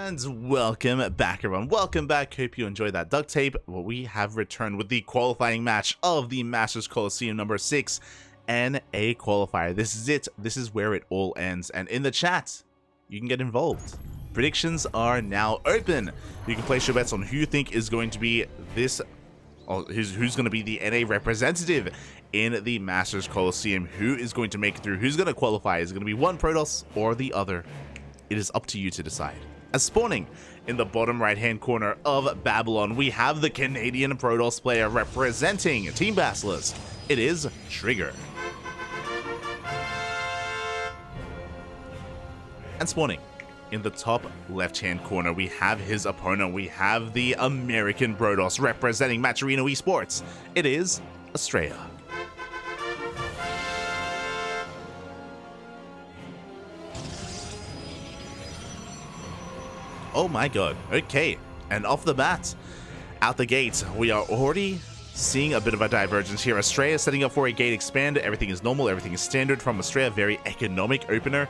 And welcome back, everyone. Welcome back. Hope you enjoyed that duct tape. Well, we have returned with the qualifying match of the Masters Coliseum number 6 and a qualifier. This is it. This is where it all ends. And in the chat, you can get involved. Predictions are now open. You can place your bets on who you think is going to be this, or who's going to be the NA representative in the Masters Coliseum. Who is going to make it through? Who's going to qualify? Is it going to be one Protoss or the other? It is up to you to decide. As spawning in the bottom right hand corner of Babylon, we have the Canadian Protoss player representing Team Basilisk. It is Trigger. And spawning in the top left hand corner, we have his opponent. We have the American Protoss representing Matcherino Esports. It is Astrea. Oh my god, okay, and off the bat, out the gate, we are already seeing a bit of a divergence here. Astrea setting up for a gate expand, everything is normal, everything is standard from Astrea, very economic opener.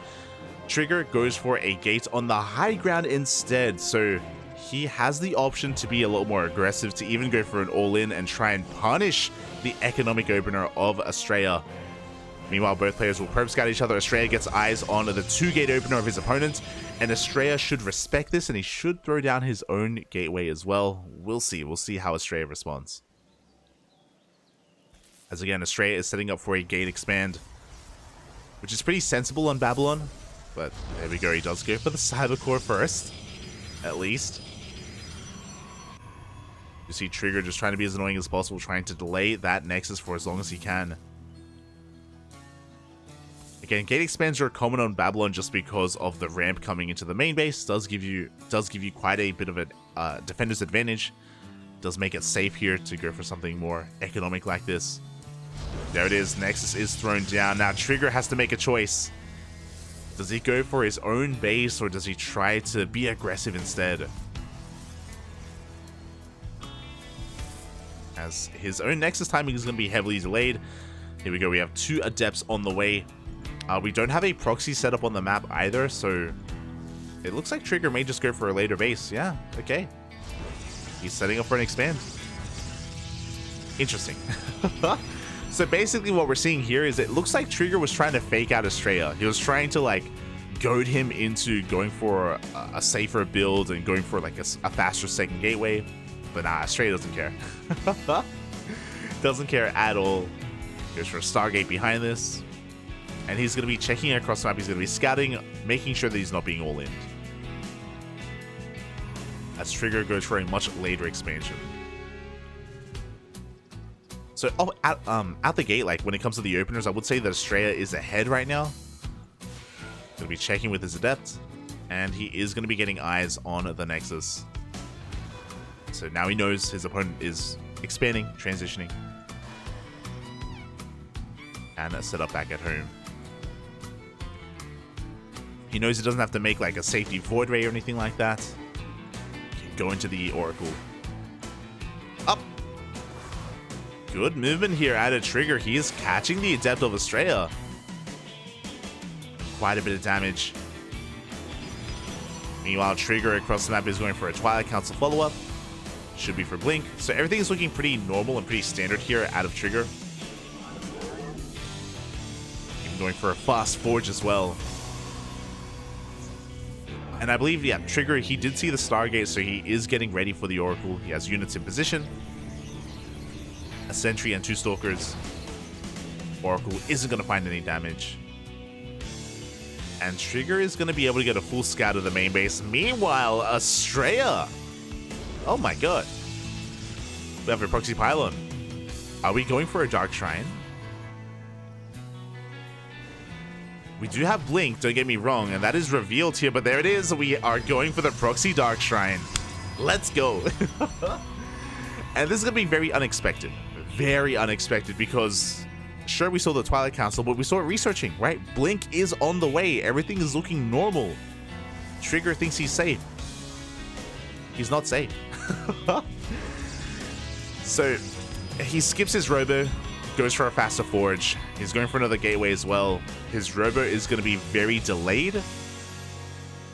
Trigger goes for a gate on the high ground instead, so he has the option to be a lot more aggressive, to even go for an all-in and try and punish the economic opener of Astrea. Meanwhile, both players will probe scout each other. Astrea gets eyes on the 2-gate opener of his opponent, and Astrea should respect this, and he should throw down his own gateway as well. We'll see. We'll see how Astrea responds. As again, Astrea is setting up for a gate expand, which is pretty sensible on Babylon, but there we go. He does go for the Cyber Core first, at least. You see Trigger just trying to be as annoying as possible, trying to delay that Nexus for as long as he can. Again, gate expands are common on Babylon just because of the ramp coming into the main base. Does give you quite a bit of a defender's advantage. Does make it safe here to go for something more economic like this. There it is. Nexus is thrown down. Now Trigger has to make a choice. Does he go for his own base, or does he try to be aggressive instead? As his own Nexus timing is going to be heavily delayed. Here we go. We have 2 Adepts on the way. We don't have a proxy set up on the map either, so it looks like Trigger may just go for a later base. Yeah, okay. He's setting up for an expand. Interesting. So basically what we're seeing here is it looks like Trigger was trying to fake out Astrea. He was trying to like goad him into going for a safer build and going for like a faster second gateway. But nah, Astrea doesn't care. Doesn't care at all. Goes for a Stargate behind this. And he's going to be checking across the map. He's going to be scouting, making sure that he's not being all-in. As Trigger goes for a much later expansion. So out the gate, like when it comes to the openers, I would say that Astrea is ahead right now. Going to be checking with his Adept. And he is going to be getting eyes on the Nexus. So now he knows his opponent is expanding, transitioning. And set up back at home. He knows he doesn't have to make like a safety void ray or anything like that. Go into the Oracle. Up. Good movement here out of Trigger. He is catching the Adept of Astrea. Quite a bit of damage. Meanwhile, Trigger across the map is going for a Twilight Council follow-up. Should be for Blink. So everything is looking pretty normal and pretty standard here out of Trigger. Even going for a fast forge as well. And I believe, yeah, Trigger, he did see the Stargate, so he is getting ready for the Oracle. He has units in position. A Sentry and 2 Stalkers. Oracle isn't going to find any damage. And Trigger is going to be able to get a full scout of the main base. Meanwhile, Astrea. Oh my god. We have a Proxy Pylon. Are we going for a Dark Shrine? We do have Blink, don't get me wrong, and that is revealed here, but there it is. We are going for the Proxy Dark Shrine. Let's go. And this is going to be very unexpected. Very unexpected, because sure, we saw the Twilight Council, but we saw it researching, right? Blink is on the way. Everything is looking normal. Trigger thinks he's safe. He's not safe. So he skips his Robo, goes for a faster forge. He's going for another gateway as well. His Robo is going to be very delayed.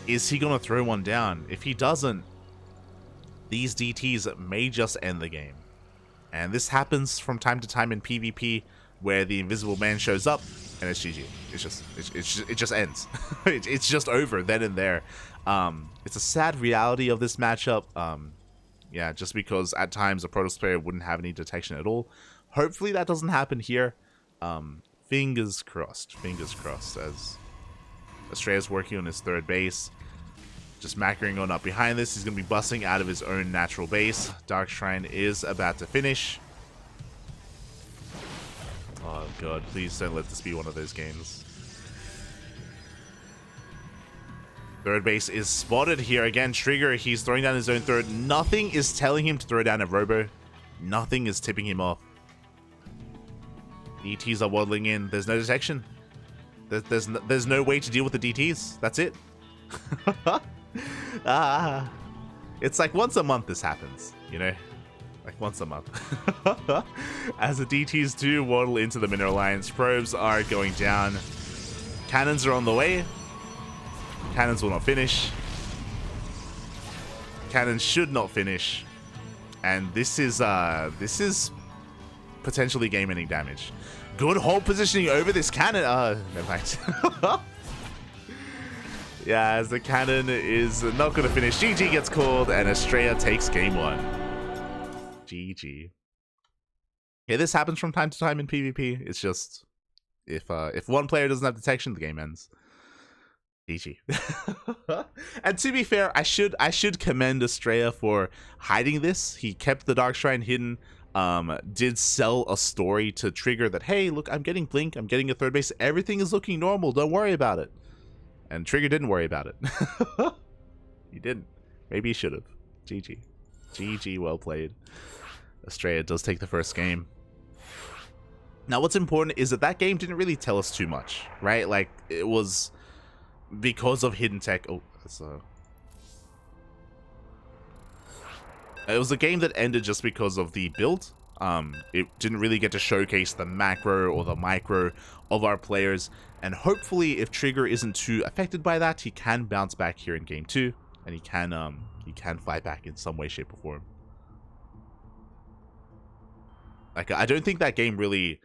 Is he going to throw one down? If he doesn't, these DTs may just end the game. And this happens from time to time in PvP, where the Invisible Man shows up and it's GG. It just ends. It's just over then and there. It's a sad reality of this matchup. Yeah, just because at times a Protoss player wouldn't have any detection at all. Hopefully that doesn't happen here. Fingers crossed as Astrea's working on his third base. Just macroing on up behind this. He's going to be busting out of his own natural base. Dark Shrine is about to finish. Oh god, please don't let this be one of those games. Third base is spotted here. Again, Trigger, he's throwing down his own third. Nothing is telling him to throw down a Robo. Nothing is tipping him off. DTs are waddling in. There's no detection. There's no way to deal with the DTs. That's it. It's like once a month this happens, you know? Like once a month. As the DTs do waddle into the Mineral Lines, probes are going down. Cannons are on the way. Cannons will not finish. Cannons should not finish. And this is potentially game-ending damage. Good hold positioning over this cannon. Never mind. Yeah, as the cannon is not going to finish. GG gets called, and Astrea takes game 1. GG. Yeah, this happens from time to time in PvP. It's just if one player doesn't have detection, the game ends. GG. And to be fair, I should commend Astrea for hiding this. He kept the Dark Shrine hidden. Did sell a story to Trigger that, hey, look, I'm getting Blink, I'm getting a third base, everything is looking normal, don't worry about it. And Trigger didn't worry about it. He didn't. Maybe he should have. GG. GG, well played. Astrea does take the first game. Now, what's important is that game didn't really tell us too much, right? Like, it was because of hidden tech. Oh, that's it was a game that ended just because of the build. It didn't really get to showcase the macro or the micro of our players, and hopefully if Trigger isn't too affected by that, he can bounce back here in game 2, and he can fight back in some way, shape, or form. Like, I don't think that game really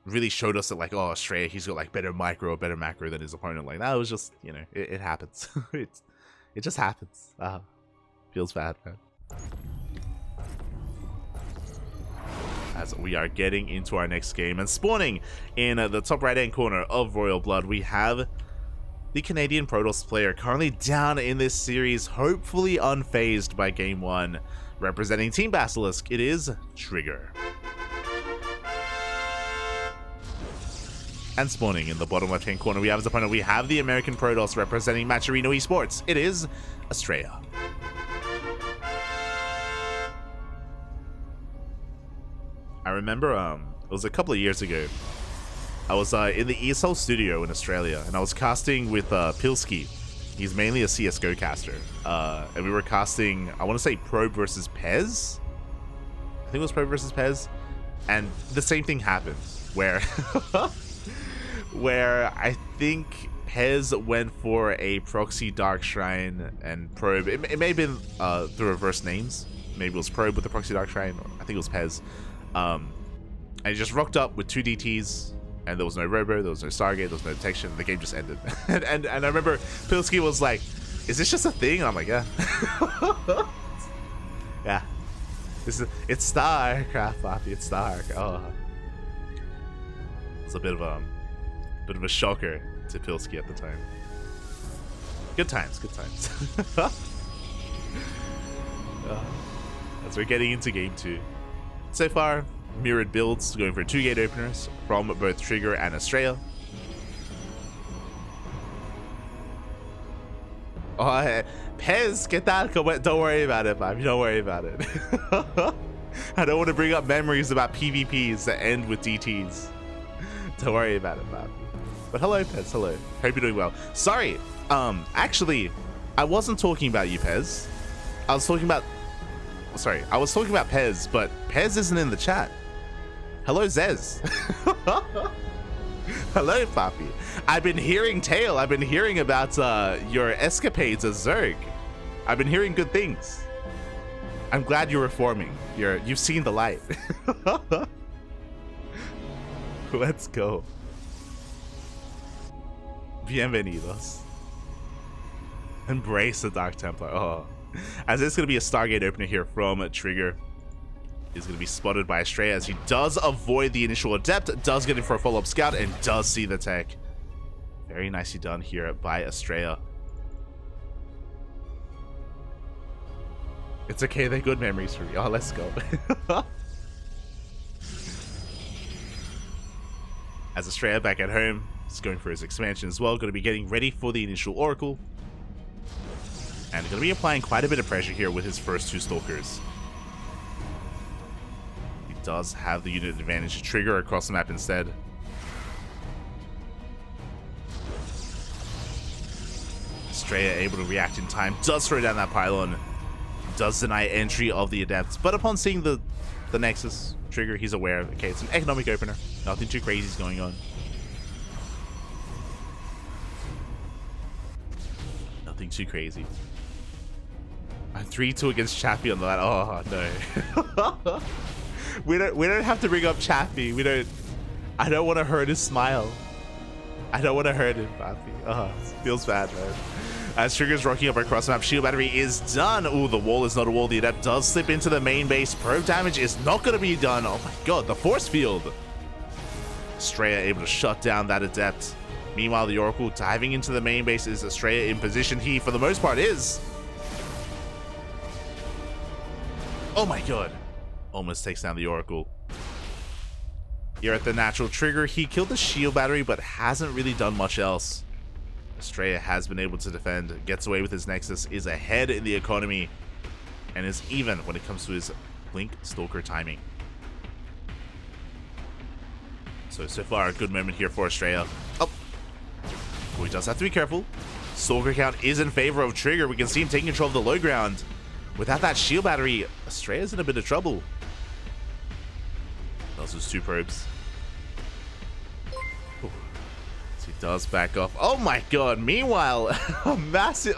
really showed us that, like, oh, Astrea, he's got like better micro or better macro than his opponent. Like, that was just, you know, it happens. It just happens. Feels bad, man. As we are getting into our next game and spawning in the top right hand corner of Royal Blood, we have the Canadian Protoss player currently down in this series, hopefully unfazed by game 1. Representing Team Basilisk, it is Trigger. And spawning in the bottom left hand corner, we have as opponent, we have the American Protoss representing Matcherino Esports. It is Astrea. I remember it was a couple of years ago. I was in the ESL studio in Australia, and I was casting with Pilski. He's mainly a CSGO caster. And we were casting, I want to say Probe versus Pez? I think it was Probe versus Pez. And the same thing happened, where where I think Pez went for a proxy Dark Shrine and Probe. It may have been the reverse names. Maybe it was Probe with the proxy Dark Shrine, or I think it was Pez. And he just rocked up with 2 DTs, and there was no Robo, there was no Stargate, there was no detection. The game just ended. and I remember Pilski was like, "Is this just a thing?" And I'm like, "Yeah, yeah. It's StarCraft, Poppy. It's StarCraft." Oh, it's a bit of a shocker to Pilski at the time. Good times, good times. As we're getting into game 2. So far, mirrored builds, going for 2 gate openers from both Trigger and Astrea. Oh, Pez, get that? Don't worry about it, Bob. Don't worry about it. I don't want to bring up memories about PvPs that end with DTs. Don't worry about it, Bob. But hello, Pez. Hello. Hope you're doing well. Sorry. Actually, I wasn't talking about you, Pez. I was talking about Pez, but Pez isn't in the chat. Hello, Zez. Hello, Papi. I've been hearing tale. I've been hearing about your escapades as Zerg. I've been hearing good things. I'm glad you're reforming. You've seen the light. Let's go. Bienvenidos. Embrace the Dark Templar. Oh, as it's gonna be a Stargate opener here from Trigger. He's going to be spotted by Astrea as he does avoid the initial Adept, does get in for a follow-up scout, and does see the tech. Very nicely done here by Astrea. It's okay, they're good memories for me. Oh, let's go. As Astrea back at home, he's going for his expansion as well, going to be getting ready for the initial Oracle. And going to be applying quite a bit of pressure here with his first two Stalkers. Does have the unit advantage to Trigger across the map instead. Astrea able to react in time, does throw down that pylon, does deny entry of the Adept, but upon seeing the Nexus, Trigger, he's aware, okay, it's an economic opener, nothing too crazy is going on. Nothing too crazy. 3-2 against Chappie on that. Oh no. We don't have to bring up Chappie. I don't want to hurt his smile. I don't want to hurt him, Papi. Feels bad, man. As Trigger's rocking up across the map, shield battery is done. Ooh, the wall is not a wall. The Adept does slip into the main base. Probe damage is not going to be done. Oh my god, the force field. Astrea able to shut down that Adept. Meanwhile, the Oracle diving into the main base. Is Astrea in position? He, for the most part, is. Oh my god. Almost takes down the Oracle. Here at the natural Trigger, he killed the shield battery, but hasn't really done much else. Astrea has been able to defend, gets away with his Nexus, is ahead in the economy, and is even when it comes to his Blink Stalker timing. So far, a good moment here for Astrea. Oh, he does have to be careful. Stalker count is in favor of Trigger. We can see him taking control of the low ground. Without that shield battery, Astrea's in a bit of trouble. Those are 2 probes. Ooh. So he does back off. Oh my god. Meanwhile, a massive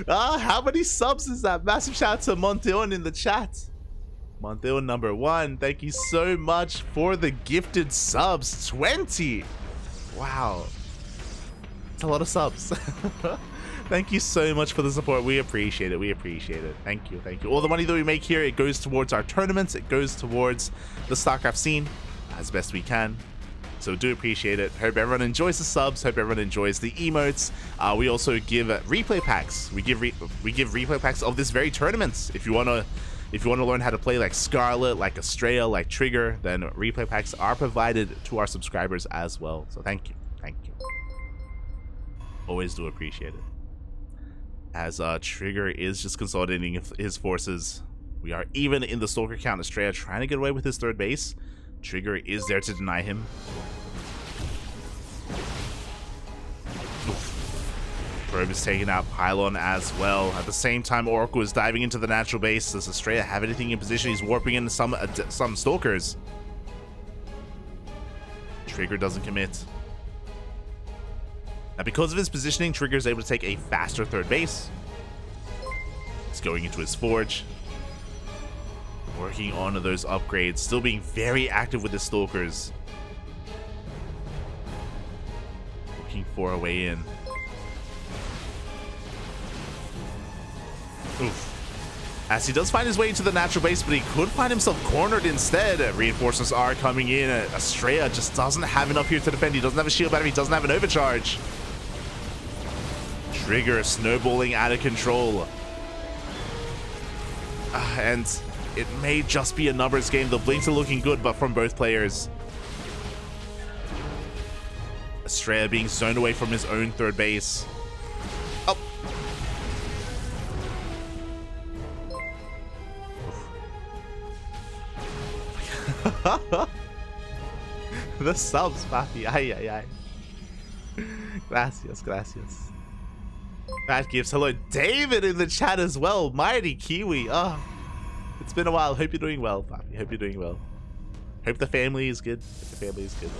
how many subs is that? Massive shout out to Monteon in the chat. Monteon number 1. Thank you so much for the gifted subs. 20. Wow. It's a lot of subs. Thank you so much for the support. We appreciate it. We appreciate it. Thank you. Thank you. All the money that we make here, it goes towards our tournaments. It goes towards the StarCraft scene as best we can. So do appreciate it. Hope everyone enjoys the subs. Hope everyone enjoys the emotes. We also give replay packs. We give replay packs of this very tournament. If you wanna learn how to play like Scarlet, like Astrea, like Trigger, then replay packs are provided to our subscribers as well. So thank you. Thank you. Always do appreciate it. As Trigger is just consolidating his forces. We are even in the Stalker count. Astrea trying to get away with his 3rd base. Trigger is there to deny him. Oof. Probe is taking out Pylon as well. At the same time, Oracle is diving into the natural base. Does Astrea have anything in position? He's warping in some Stalkers. Trigger doesn't commit. Now, because of his positioning, Trigger is able to take a faster 3rd base. He's going into his forge. Working on those upgrades. Still being very active with his Stalkers. Looking for a way in. Oof. As he does find his way into the natural base, but he could find himself cornered instead. Reinforcements are coming in. Astrea just doesn't have enough here to defend. He doesn't have a shield battery. He doesn't have an overcharge. Trigger snowballing out of control. And it may just be a numbers game. The blinks are looking good, but from both players. Astrea being zoned away from his own 3rd base. Oh. The subs, papi. Ay, ay, ay. Gracias, gracias. Matt gives hello. David in the chat as well. Mighty Kiwi. Oh, it's been a while. Hope you're doing well, papi. Hope you're doing well. Hope the family is good. Hope the family is good.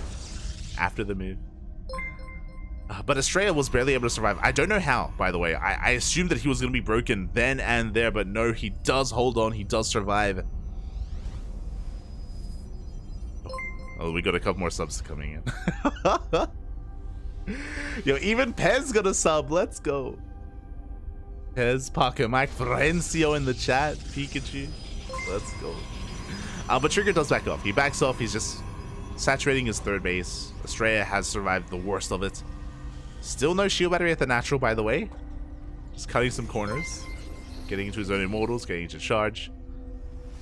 after the move. But Astrea was barely able to survive. I don't know how, by the way. I assumed that he was going to be broken then and there, but no, he does hold on. He does survive. Oh, we got a couple more subs coming in. Yo, even Pez got a sub. Let's go. Pez, Paco, Mike, Florencio in the chat. Pikachu. Let's go. But Trigger does back off. He backs off. He's just saturating his third base. Astrea has survived the worst of it. Still no shield battery at the natural, by the way. Just cutting some corners. Getting into his own immortals. Getting into charge.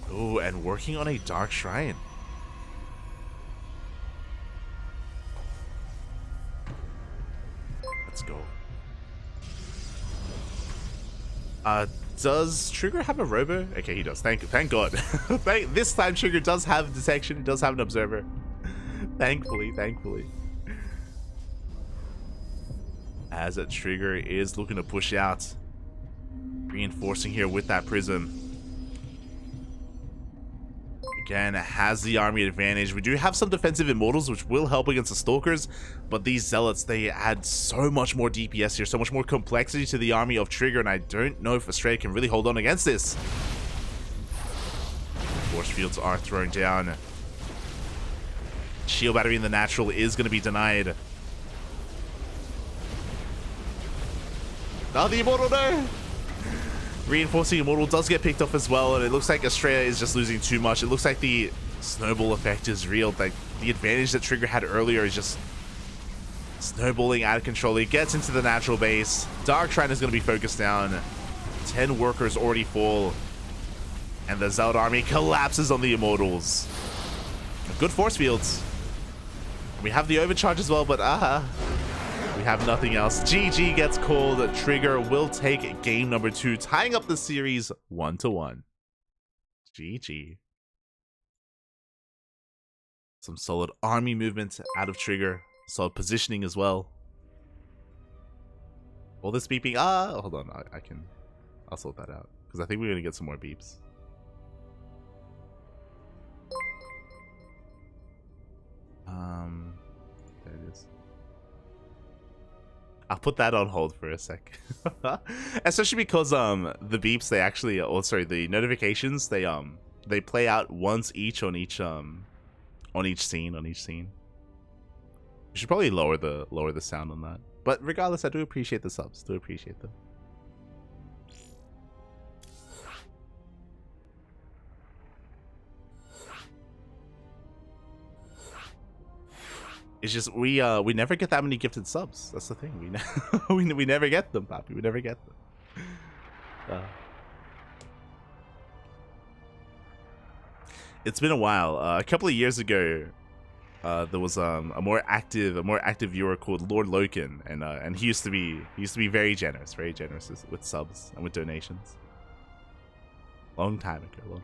Oh, and working on a dark shrine. Let's go. Does Trigger have a robo? Okay, he does. Thank God. This time Trigger does have detection. He does have an observer. Thankfully. As a Trigger is looking to push out. Reinforcing here with that prism. Again, has the army advantage. We do have some defensive immortals, which will help against the stalkers, but these zealots, they add so much more DPS here, so much more complexity to the army of Trigger, and I don't know if Astrea can really hold on against this. Force fields are thrown down. Shield battery in the natural is going to be denied. Oh, the immortal, no! Reinforcing immortal does get picked off as well, and it looks like Astrea is just losing too much. It looks like the snowball effect is real. Like the advantage that Trigger had earlier is just snowballing out of control. He gets into the natural base. Dark Shrine is going to be focused down. 10 workers already fall, and the Zealot army collapses on the immortals. Good force fields. We have the overcharge as well, but we have nothing else. GG gets called. Trigger will take game number 2, tying up the series 1-1. GG. Some solid army movement out of Trigger. Solid positioning as well. All this beeping. Hold on. I'll sort that out, because I think we're going to get some more beeps. There it is. I'll put that on hold for a sec. Especially because the beeps, they actually, the notifications, they play out once each on each scene. We should probably lower the sound on that. But regardless, I do appreciate the subs. Do appreciate them. It's just we never get that many gifted subs. That's the thing. We never get them, Papi. We never get them. It's been a while. A couple of years ago, there was a more active viewer called Lord Loken, and he used to be very generous with subs and with donations. Long time ago.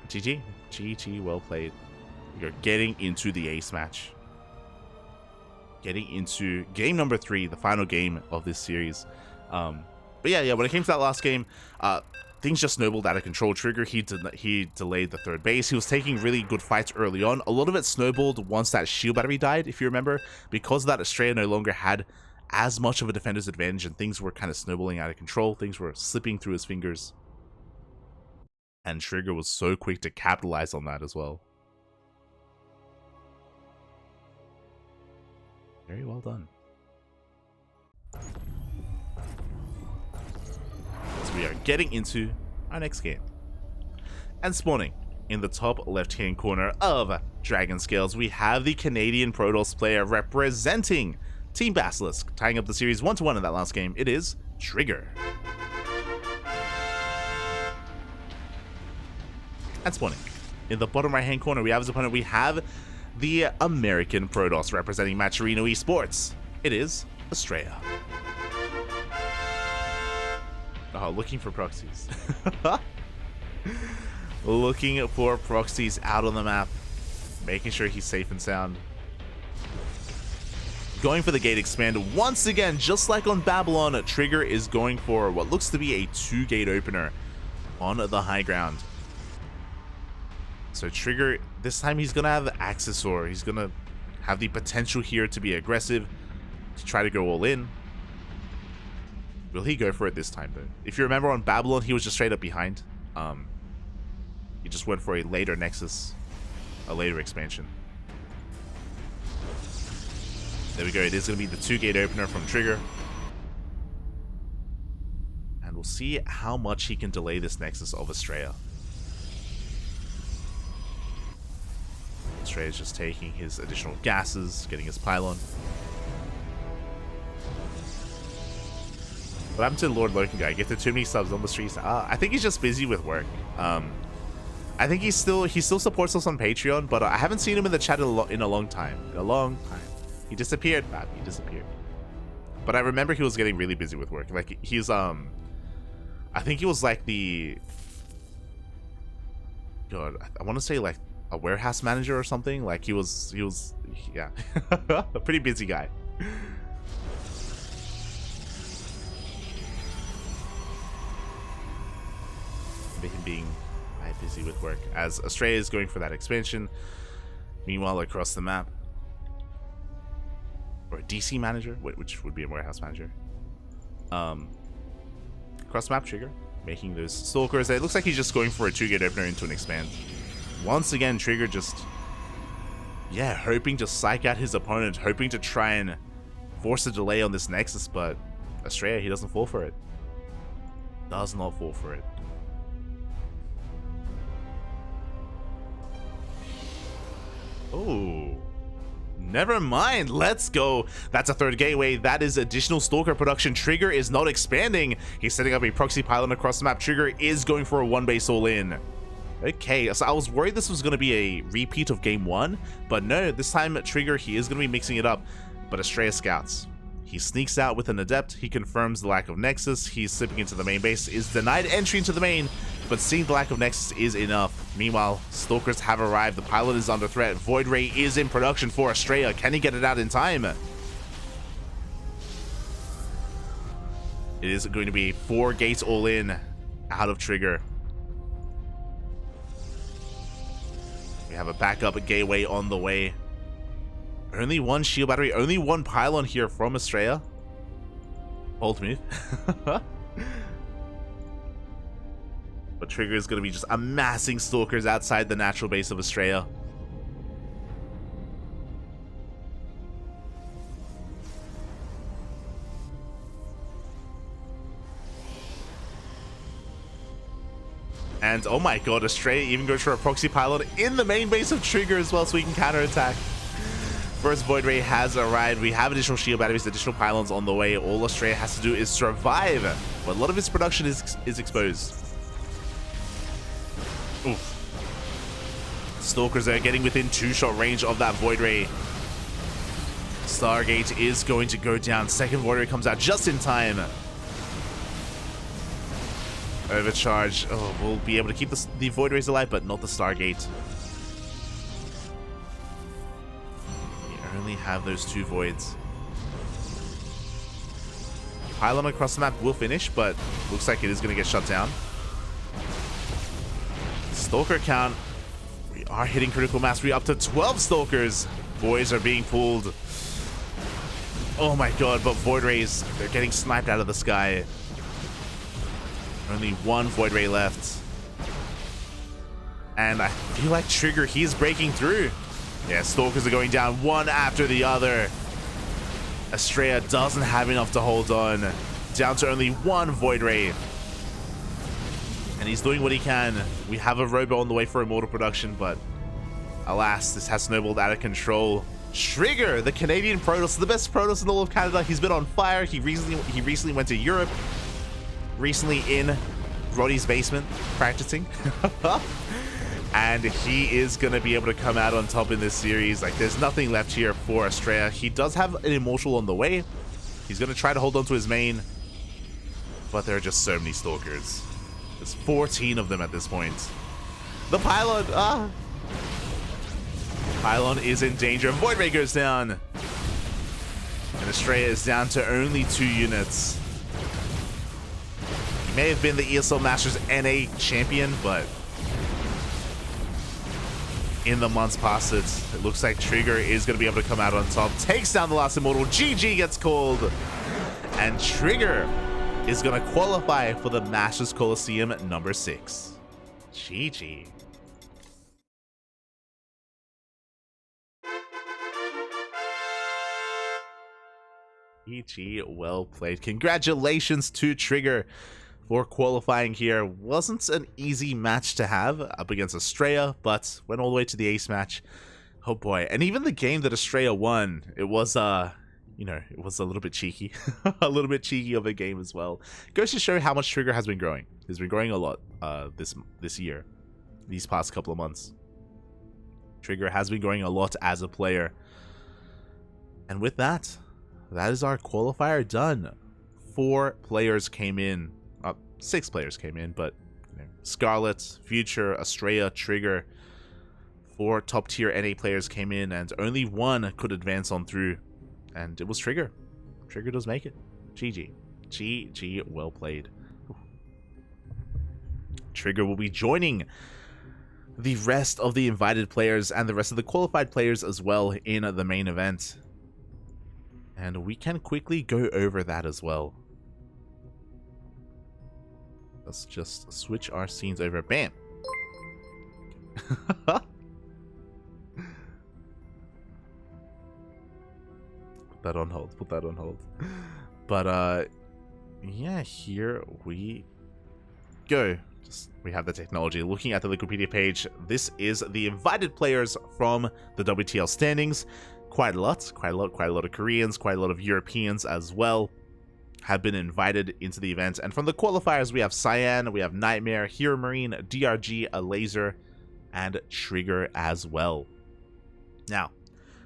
GG, well played. You're getting into the ace match. Getting into game number 3, the final game of this series. But yeah, when it came to that last game, things just snowballed out of control. Trigger, he delayed the third base. He was taking really good fights early on. A lot of it snowballed once that shield battery died, if you remember. Because of that, Astrea no longer had as much of a defender's advantage, and things were kind of snowballing out of control. Things were slipping through his fingers. And Trigger was so quick to capitalize on that as well. Very well done. So we are getting into our next game. And spawning in the top left-hand corner of Dragon Scales, we have the Canadian Protoss player representing Team Basilisk, tying up the series 1-1 in that last game. It is Trigger. And spawning in the bottom right-hand corner, we have his opponent. We have the American Protoss representing Maturino Esports. It is Astrea. Oh, looking for proxies. Looking for proxies out on the map. Making sure he's safe and sound. Going for the gate expand once again, just like on Babylon. Trigger is going for what looks to be a 2-gate opener on the high ground. So Trigger, this time he's going to have the Accessor. He's going to have the potential here to be aggressive, to try to go all in. Will he go for it this time, though? If you remember on Babylon, he was just straight up behind. He just went for a later Nexus, a later expansion. There we go. It is going to be the 2-gate opener from Trigger. And we'll see how much he can delay this Nexus of Astrea. Astrea is just taking his additional gases, getting his pylon. What happened to Lord Loken guy? Get the too many subs on the streets. I think he's just busy with work. I think he still supports us on Patreon, but I haven't seen him in the chat in a long time. He disappeared, man. He disappeared. But I remember he was getting really busy with work. Like he's I think he was like the God, I want to say like a warehouse manager or something. Like he was yeah. A pretty busy guy. Him being busy with work as Astrea is going for that expansion. Meanwhile, across the map, or a DC manager, which would be a warehouse manager. Across the map, Trigger making those stalkers. It looks like he's just going for a 2-gate opener into an expand. Once again, Trigger just, yeah, hoping to psych out his opponent, hoping to try and force a delay on this Nexus, but Astrea, he doesn't fall for it. Does not fall for it. Oh, never mind. Let's go. That's a 3rd gateway. That is additional Stalker production. Trigger is not expanding. He's setting up a proxy pylon across the map. Trigger is going for a 1-base all-in. Okay, so I was worried this was going to be a repeat of game 1, but no, this time Trigger, he is going to be mixing it up. But Astrea scouts. He sneaks out with an Adept. He confirms the lack of Nexus. He's slipping into the main base. Is denied entry into the main, but seeing the lack of Nexus is enough. Meanwhile, Stalkers have arrived. The pilot is under threat. Void Ray is in production for Astrea. Can he get it out in time? It is going to be 4 gates all in out of Trigger. We have a backup gateway on the way. Only 1 shield battery, only 1 pylon here from Astrea. Bold move. But Trigger is going to be just amassing Stalkers outside the natural base of Astrea. And oh my god, Astrea even goes for a proxy pylon in the main base of Trigger as well, so he can counterattack. First Void Ray has arrived. We have additional shield batteries, additional pylons on the way. All Astrea has to do is survive, but a lot of his production is exposed. Oof. Stalkers are getting within 2-shot range of that Void Ray. Stargate is going to go down. 2nd Void Ray comes out just in time. Overcharge. Oh, we'll be able to keep the Void Rays alive, but not the Stargate. We only have those 2 voids. Pylon across the map will finish, but looks like it is going to get shut down. Stalker count. We are hitting critical mass. We're up to 12 Stalkers. Boys are being pulled. Oh my god, but Void Rays, they're getting sniped out of the sky. Only 1 Void Ray left. And I feel like Trigger, he's breaking through. Yeah, Stalkers are going down one after the other. Astrea doesn't have enough to hold on. Down to only 1 Void Ray. And he's doing what he can. We have a Robo on the way for Immortal production, but alas, this has snowballed out of control. Trigger, the Canadian Protoss, the best Protoss in all of Canada. He's been on fire. He recently went to Europe. Recently in Roddy's basement practicing. And he is going to be able to come out on top in this series. Like, there's nothing left here for Astrea. He does have an Immortal on the way. He's going to try to hold on to his main. But there are just so many Stalkers. There's 14 of them at this point. The Pylon! Ah! Pylon is in danger. Void Ray goes down. And Astrea is down to only 2 units. He may have been the ESL Masters NA champion, but in the months past it. It looks like Trigger is going to be able to come out on top. Takes down the last Immortal. GG gets called. And Trigger is going to qualify for the Masters Coliseum number 6. GG. GG, well played. Congratulations to Trigger for qualifying here. Wasn't an easy match to have up against Astrea, but went all the way to the ace match. Oh boy. And even the game that Astrea won, it was you know, it was a little bit cheeky. A little bit cheeky of a game as well. Goes to show how much Trigger has been growing. He's been growing a lot this year, these past couple of months. Trigger has been growing a lot as a player. And with that, that is our qualifier done. 4 players came in. 6 players came in, but you know, Scarlet, Future, Astrea, Trigger. 4 top tier NA players came in, and only 1 could advance on through. And it was Trigger. Trigger does make it. GG. GG, well played. Trigger will be joining the rest of the invited players and the rest of the qualified players as well in the main event. And we can quickly go over that as well. Let's just switch our scenes over. Bam! Put that on hold. Put that on hold. But, yeah, here we go. We have the technology. Looking at the Wikipedia page, this is the invited players from the WTL standings. Quite a lot of Koreans, quite a lot of Europeans as well have been invited into the event. And from the qualifiers, we have Cyan, we have Nightmare, Hero Marine, DRG, a Laser, and Trigger as well. Now,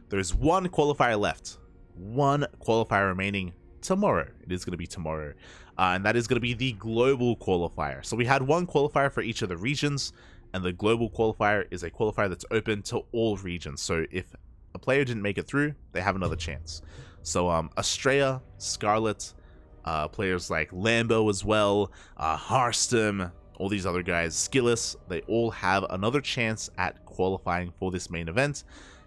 there's 1 qualifier left. 1 qualifier remaining tomorrow. It is going to be tomorrow. And that is going to be the global qualifier. So we had 1 qualifier for each of the regions, and the global qualifier is a qualifier that's open to all regions. So if a player didn't make it through, they have another chance. So Astrea, Scarlet, players like Lambo as well, Harstem, all these other guys, Skillis, they all have another chance at qualifying for this main event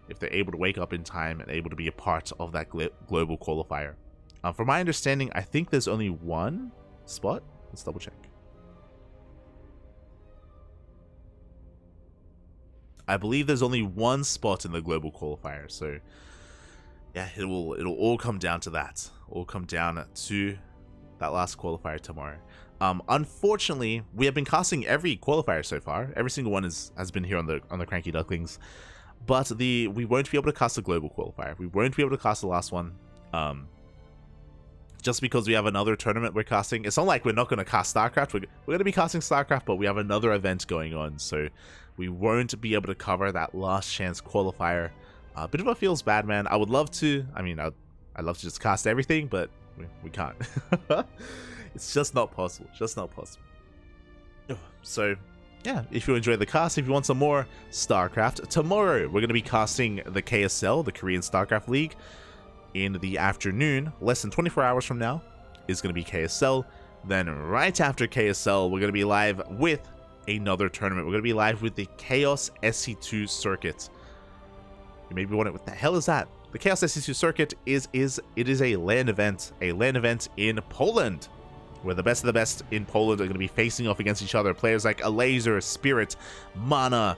if they're able to wake up in time and able to be a part of that global qualifier. From my understanding, I think there's only 1 spot. Let's double check. I believe there's only 1 spot in the global qualifier, so yeah, it'll all come down to that. All come down to that last qualifier tomorrow. Unfortunately, we have been casting every qualifier so far. Every single one has been here on the CranKy Ducklings, but we won't be able to cast the global qualifier. We won't be able to cast the last one. Just because we have another tournament we're casting. It's not like we're not going to cast StarCraft. We're going to be casting StarCraft, but we have another event going on, so we won't be able to cover that last chance qualifier. A bit of a feels bad, man. I would love to. I mean, I'd love to just cast everything, but we can't. It's just not possible. Just not possible. So, yeah, if you enjoy the cast, if you want some more StarCraft, tomorrow we're going to be casting the KSL, the Korean StarCraft League, in the afternoon. Less than 24 hours from now is going to be KSL. Then right after KSL, we're going to be live with another tournament. We're going to be live with the Chaos SC2 circuit. You may be wondering, what the hell is that? The Chaos SC2 circuit is a LAN event in Poland, where the best of the best in Poland are going to be facing off against each other. Players like a Laser, Spirit, Mana,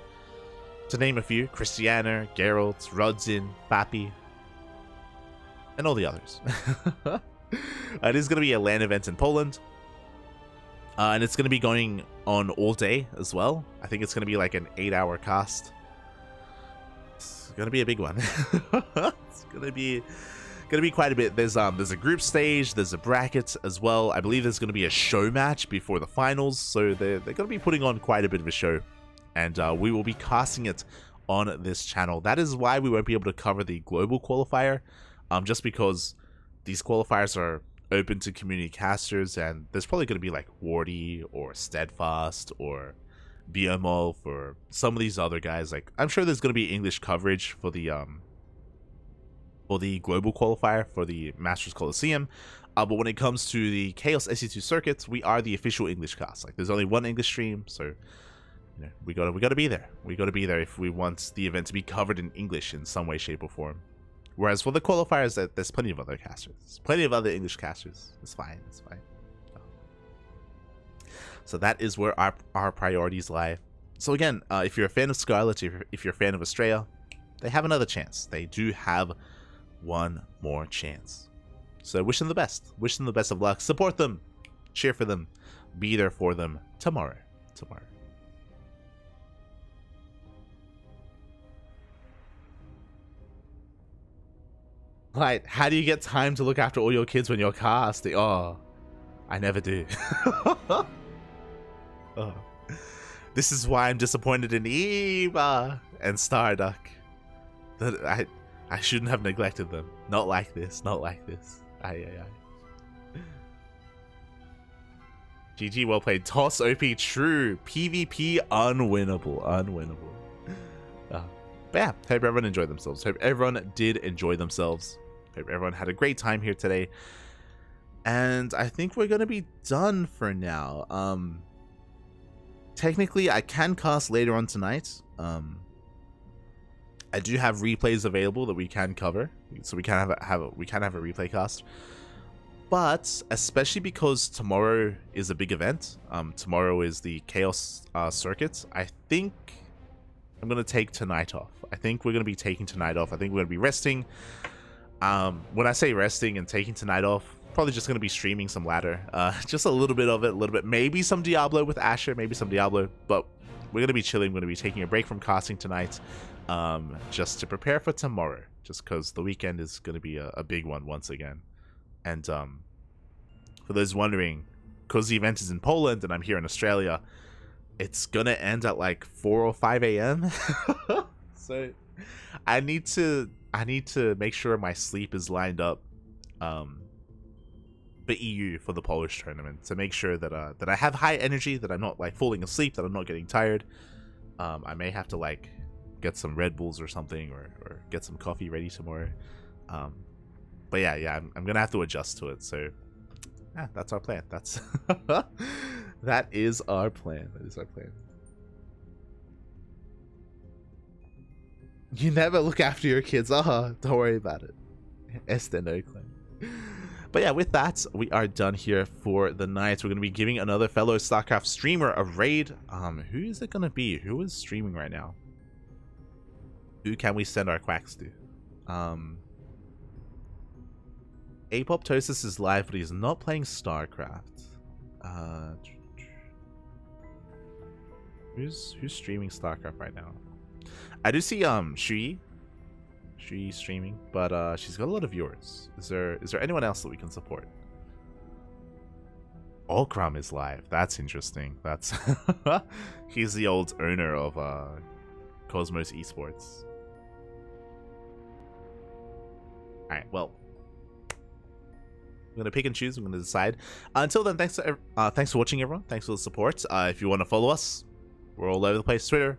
to name a few, Christiana, Geralt, Rudzin, Papi, and all the others. It is going to be a LAN event in Poland. And it's going to be going on all day as well. I think it's going to be like an 8-hour cast. It's going to be a big one. It's going to be quite a bit. There's a group stage, there's a bracket as well. I believe there's going to be a show match before the finals, so they're going to be putting on quite a bit of a show, and we will be casting it on this channel. That is why we won't be able to cover the global qualifier, just because these qualifiers are open to community casters, and there's probably going to be like Wardy or Steadfast or BMO for some of these other guys. Like, I'm sure there's going to be English coverage for the global qualifier for the Masters Coliseum, but when it comes to the Chaos SC2 circuits, we are the official English cast. Like, there's only one English stream, so you know, we gotta be there. We gotta be there if we want the event to be covered in English in some way, shape, or form. Whereas for the qualifiers, there's plenty of other casters, plenty of other English casters. It's fine. It's fine. So that is where our priorities lie. So again, if you're a fan of Scarlet, if you're a fan of Astrea, they have another chance. They do have one more chance. So wish them the best. Wish them the best of luck. Support them. Cheer for them. Be there for them tomorrow. Right, how do you get time to look after all your kids when you're casting? Oh, I never do. Oh. This is why I'm disappointed in Eva and Starduck. That I shouldn't have neglected them. Not like this. Not like this. Aye. GG, well played. Toss OP, true. PvP, unwinnable. But yeah, hope everyone enjoyed themselves. Hope everyone did enjoy themselves. Hope everyone had a great time here today. And I think we're going to be done for now. Technically, I can cast later on tonight. I do have replays available that we can cover, so we can have a replay cast. But especially because tomorrow is a big event. Tomorrow is the Chaos Circuit. I think I'm gonna take tonight off. I think we're gonna be taking tonight off. I think we're gonna be resting. When I say resting and taking tonight off, probably just gonna be streaming some ladder. Just a little bit of it, maybe some Diablo with Asher, maybe some Diablo, but we're gonna be chilling. We're gonna be taking a break from casting tonight, just to prepare for tomorrow. Just because the weekend is gonna be a big one once again. And for those wondering, because the event is in Poland and I'm here in Australia, it's gonna end at like 4 or 5 a.m. So I need to make sure my sleep is lined up the EU for the Polish tournament, to make sure that that I have high energy, that I'm not like falling asleep, that I'm not getting tired. I may have to like get some Red Bulls or something, or get some coffee ready tomorrow. But yeah, I'm gonna have to adjust to it. So yeah, that's our plan. That's that is our plan. You never look after your kids. Don't worry about it. Este no claim. But yeah, with that, we are done here for the night. We're going to be giving another fellow StarCraft streamer a raid. Who is it going to be? Who is streaming right now? Who can we send our quacks to? Apoptosis is live, but he's not playing StarCraft. Who's streaming StarCraft right now? I do see Shui streaming, but she's got a lot of viewers. Is there anyone else that we can support? Okram is live. That's interesting. That's he's the old owner of Cosmos Esports. Alright, well, I'm gonna pick and choose. I'm gonna decide. Until then, thanks for watching, everyone. Thanks for the support. If you want to follow us, we're all over the place. Twitter,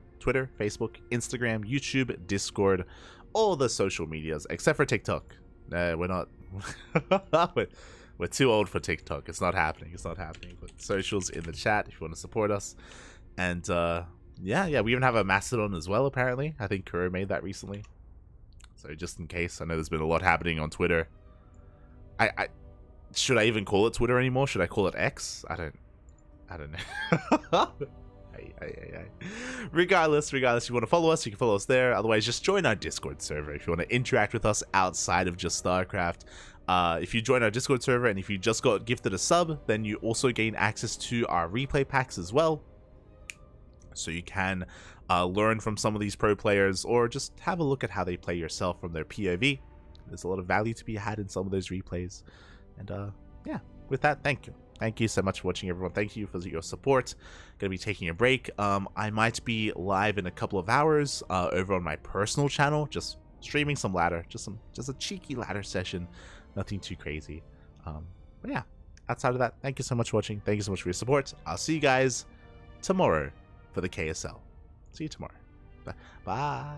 Facebook, Instagram, YouTube, Discord, all the social medias except for TikTok. We're not. we're too old for TikTok. It's not happening. But socials in the chat if you want to support us. And yeah, we even have a Mastodon as well. Apparently, I think Kuro made that recently. So just in case, I know there's been a lot happening on Twitter. I should I even call it Twitter anymore? Should I call it X? I don't know. Regardless, if you want to follow us, you can follow us there. Otherwise, just join our Discord server if you want to interact with us outside of just StarCraft. If you join our Discord server and if you just got gifted a sub, then you also gain access to our replay packs as well. So you can learn from some of these pro players, or just have a look at how they play yourself from their POV. There's a lot of value to be had in some of those replays. And yeah, with that, thank you. Thank you so much for watching, everyone. Thank you for your support. Gonna be taking a break. I might be live in a couple of hours over on my personal channel, just streaming some ladder, just a cheeky ladder session, nothing too crazy. But yeah, outside of that, thank you so much for watching. Thank you so much for your support. I'll see you guys tomorrow for the KSL. See you tomorrow. Bye.